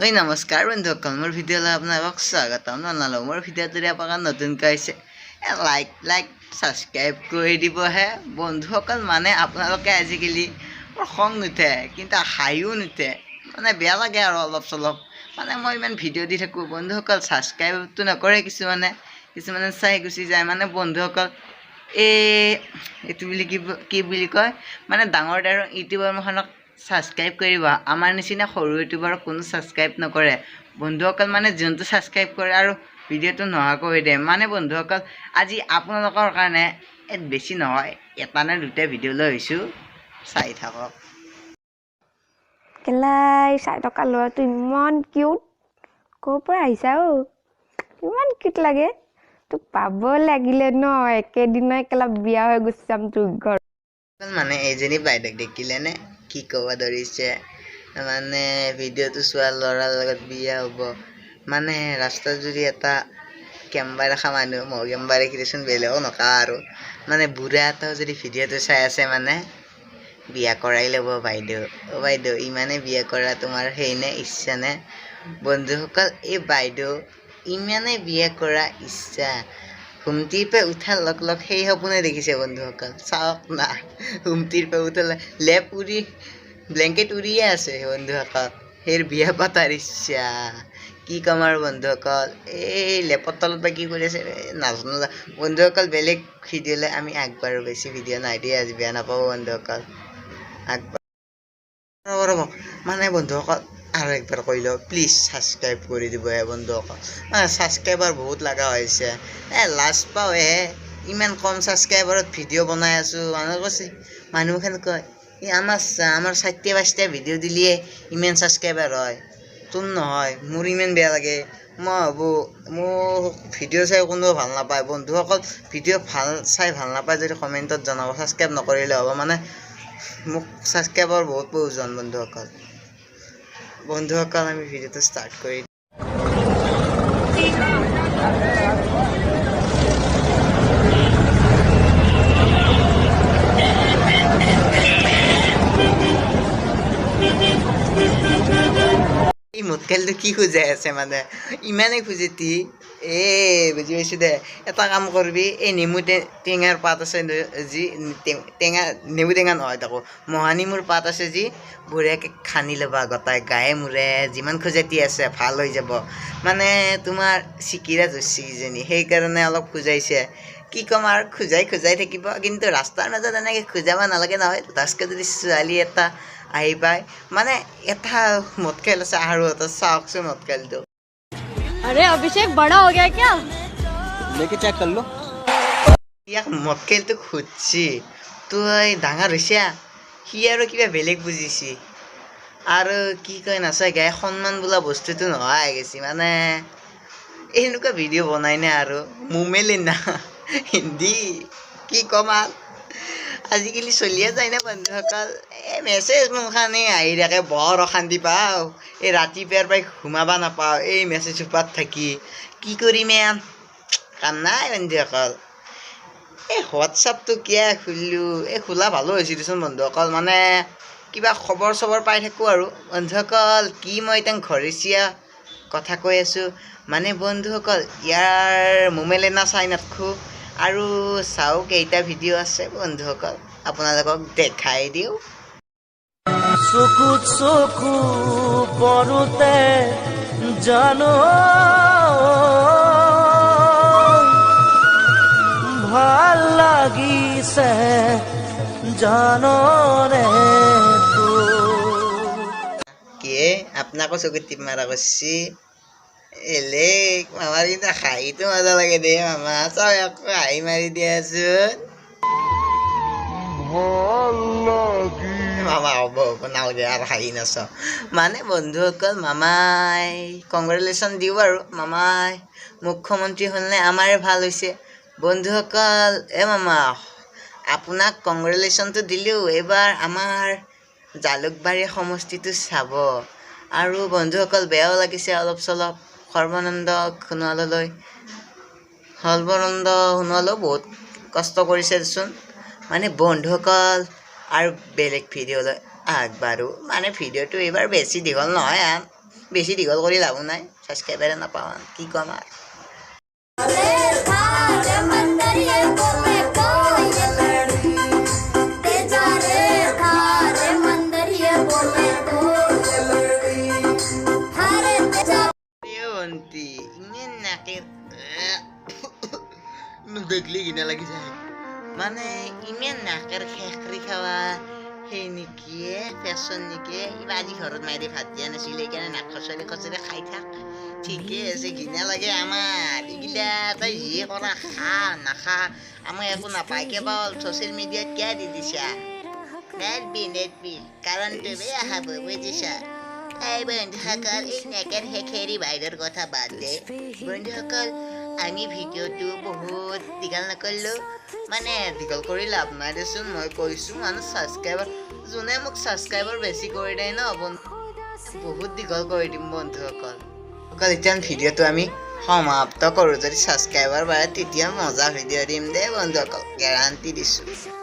নমস্কাৰ বন্ধুসকল, মোৰ ভিডিঅ'লৈ আপোনালোকক স্বাগতম জনালোঁ। মোৰ ভিডিঅ'টো যদি আপোনালোকৰ নতুনকৈ আহিছে লাইক ছাবস্ক্ৰাইব কৰি দিবহে বন্ধুসকল। মানে আপোনালোকে আজিকালি মোৰ খং নুঠে কিন্তু হাঁহিও নুঠে, মানে বেয়া লাগে আৰু অলপ চলপ। মানে মই ইমান ভিডিঅ' দি থাকোঁ, বন্ধুসকল ছাবস্ক্ৰাইবটো নকৰে কিছুমানে চাই গুচি যায়। মানে বন্ধুসকল এইটো বুলি কি বুলি কয়, মানে ডাঙৰ ইউটিউবাৰ মখনক ছাবস্ক্ৰাইব কৰিব, আমাৰ নিচিনা সৰু ইউটিউবাৰক কোনো ছাবস্ক্ৰাইব নকৰে বন্ধুসকল। মানে যোনটো ছাবস্ক্ৰাইব কৰে আৰু ভিডিঅ'টো নোহোৱা কৰি দিয়ে। মানে বন্ধুসকল আজি আপোনালোকৰ কাৰণে বেছি নহয়, এটা নে দুটা ভিডিঅ' লৈ আহিছোঁ, চাই থাকক। কেলাই 4 টকা ল'ৰাটো ইমান কিউট, ক'ৰ পৰা আহিছা ইমান কিউট লাগে তোক। পাব লাগিলে ন একেদিনাই কেলা বিয়া হৈ গুচি যাম তোৰ ঘৰ। মানে এইজনী বাইদেউক দেখিলেনে কি ক'ব ধৰিছে, মানে ভিডিঅ'টো চোৱা ল'ৰাৰ লগত বিয়া হ'ব। মানে ৰাস্তাত যদি এটা কেম্বা দেখা মানুহ, মই কেম্বা দেখিলেচোন বেলেগো নকা আৰু, মানে বুঢ়া এটাও যদি ভিডিঅ'টো চাই আছে, মানে বিয়া কৰাই ল'ব বাইদেউ। বাইদেউ ইমানে বিয়া কৰা তোমাৰ সেইনে ইচ্ছা নে বন্ধুসকল? এই বাইদেউ ইমানে বিয়া কৰা ইচ্ছা, হুমটিৰ পৰা উঠাৰ লগ সেই সপোনে দেখিছে বন্ধুসকল। চাওক না, হুমটিৰ পৰা উঠালে লেপ উৰি ব্লেংকেট উৰিয়ে আছে বন্ধুসকল। সেই বিয়া পাতাৰ ইচ্ছা কি ক'ম আৰু বন্ধুসকল। এই লেপৰ তলত বা কি কৰি আছে নাজানো বন্ধুসকল। বেলেগ ভিডিঅ'লৈ আমি আগবাঢ়ো, বেছি ভিডিঅ' নাই দিয়ে আজি, বেয়া নাপাব বন্ধুসকল। আগবাঢ় মানে বন্ধুসকল, আৰু একবাৰ কৈ লওঁ প্লিজ ছাবস্ক্ৰাইব কৰি দিবহে বন্ধুসকল। মানে ছাবস্ক্ৰাইবাৰ বহুত লগা হৈছে, লাজ পাওঁহে ইমান কম ছাবস্ক্ৰাইবাৰত ভিডিঅ' বনাই আছোঁ। মানুহখন কয় আমাৰ 4-5টা ভিডিঅ' দিলিয়ে ইমান ছাবস্ক্ৰাইবাৰ হয়, তোৰ নহয়। মোৰ ইমান বেয়া লাগে, মই ভাবোঁ মোৰ ভিডিঅ' চাই কোনেও ভাল নাপায় বন্ধুসকল। ভিডিঅ' ভাল নাপায় যদি কমেণ্টত জনাব, ছাবস্ক্ৰাইব নকৰিলে হ'ব। মানে মোক ছাবস্ক্ৰাইবাৰ বহুত প্ৰয়োজন বন্ধুসকল। আমি ভিডিঅ'টো ষ্টাৰ্ট কৰি এই মোতকালটো কি খুজাই আছে, মানে ইমানেই খুজেতি বুজি পাইছোঁ দে। এটা কাম কৰিবি, এই নেমু টেঙাৰ পাত আছে যি, নেমু টেঙা নহয় তাকো মহানিমুৰ পাত আছে যি, বঢ়িয়াকৈ খানি ল'বা গোটাই গায়ে মূৰে, যিমান খজুৱতি আছে ভাল হৈ যাব। মানে তোমাৰ চিকিৰা ধৰিছে কিজানি, সেইকাৰণে অলপ খোজাইছে। কি ক'ম আৰু, খোজাই থাকিব। কিন্তু ৰাস্তাৰ মাজত এনেকৈ খোজাব নালাগে নহয়। লাজকৈ যদি ছোৱালী এটা আহি পায়, মানে এটা মটকাইল আছে আৰু এটা চাওকচোন মটকাইলটো। अरे अभिषेक बड़ा हो गया क्या? लेके चेक कर लो। ইয়াক মটকাইলটো খুজছি, তই ডাঙৰ হৈছা। সি আৰু কিবা বেলেগ বুজিছি, আৰু কি কয় নাচাই গায়ে সন্মান বোলা বস্তুটো নোহোৱা হৈ গৈছে। মানে এনেকুৱা ভিডিঅ' বনাই নে আৰু মুমেলি না হিন্দী কি ক'ম আৰু, আজিকালি চলিয়ে যায় না বন্ধুসকল। মেছেজ মোৰখানে আহি থাকে, বৰ অশান্তি পাওঁ। এই ৰাতিপুৱাৰ পৰাই ঘুমাব নাপাওঁ এই মেছেজ সোপাত থাকি। কি কৰিম কাম নাই বন্ধুসকল। এই হোৱাটছআপটো কিয় খুলিলোঁ, খোলা ভালো হৈছে দেচোন বন্ধুসকল। মানে কিবা খবৰ চবৰ পাই থাকোঁ আৰু বন্ধুসকল। কি মই এতিয়া ঘৰচীয়া কথা কৈ আছোঁ, মানে বন্ধুসকল ইয়াৰ মোমেলেনা চাই নাথাকোঁ আৰু চাওঁ কেইটা ভিডিঅ' আছে বন্ধুসকল, আপোনালোকক দেখাই দিওঁ। চকুত চকু পৰোতে জানো ভাল লাগিছে জাননে কিয়ে আপোনাকো চকুত টিপ মাৰা কৰিছি এলেক। মামাৰ কিন্তু হাঁহিটো মজা লাগে দে মামা, চাওঁ আকৌ হাঁহি মাৰি দিয়াচোন মামা। হ'ব নালাগে আৰু হাঁহি নাচাওঁ। মানে বন্ধুসকল মামাই কংগ্ৰেচুলেশ্যন দিওঁ আৰু, মামাই মুখ্যমন্ত্ৰী হ'লনে আমাৰে ভাল হৈছে বন্ধুসকল। মামা আপোনাক কংগ্ৰেচুলেশ্যনটো দিলোঁ, এইবাৰ আমাৰ জালুকবাৰী সমষ্টিটো চাব। আৰু বন্ধুসকল বেয়াও লাগিছে অলপ চলপ, সৰ্বানন্দ সোণোৱালেও বহুত কষ্ট কৰিছে দেচোন। মানে বন্ধুসকল আৰু বেলেগ ভিডিঅ'লৈ আগবাঢ়ো। মানে ভিডিঅ'টো এইবাৰ বেছি দীঘল নহয়, বেছি দীঘল কৰি লাভো নাই ছাবস্ক্ৰাইবাৰে নাপাওঁ কি ক'ম আৰু ভণ্টি ইমান নাকে দেখলি ঘিনা লাগি যায় মানে ইমান নাকেৰ খেকৰি খাৱা সেই নেকি ফেশ্বন নেকি কিবা আজি ঘৰত মাৰি ভাত দিয়া নাছিলে সেইকাৰণে নাক খচৰি খচৰি খাই থাক ঠিকে আছে ঘিনা লাগে আমাৰ এইগিলা তই যিয়ে কৰা খা নাখা আমাৰ একো নাপায় কেৱল ছ'চিয়েল মিডিয়াত কিয় দি দিছা নেটবি কাৰণটো বেয়া হ'ব বুজিছা এই বন্ধুসকল এই নেকেৰ খেৰি বাহিৰৰ কথা বাদ দে বন্ধুসকল আমি ভিডিঅ'টো বহুত দীঘল নকৰিলোঁ মানে দীঘল কৰি লাভ নাই দেচোন মই কৈছোঁ মানে ছাবস্ক্ৰাইবাৰ যোনে মোক ছাবস্ক্ৰাইবাৰ বেছি কৰি দিয়ে ন বহুত দীঘল কৰি দিম বন্ধুসকল অকল এতিয়া ভিডিঅ'টো আমি সমাপ্ত কৰোঁ যদি ছাবস্ক্ৰাইবাৰ বাঢ়ে তেতিয়া মজা ভিডিঅ' দিম দেই বন্ধুসকল গেৰাণ্টি দিছোঁ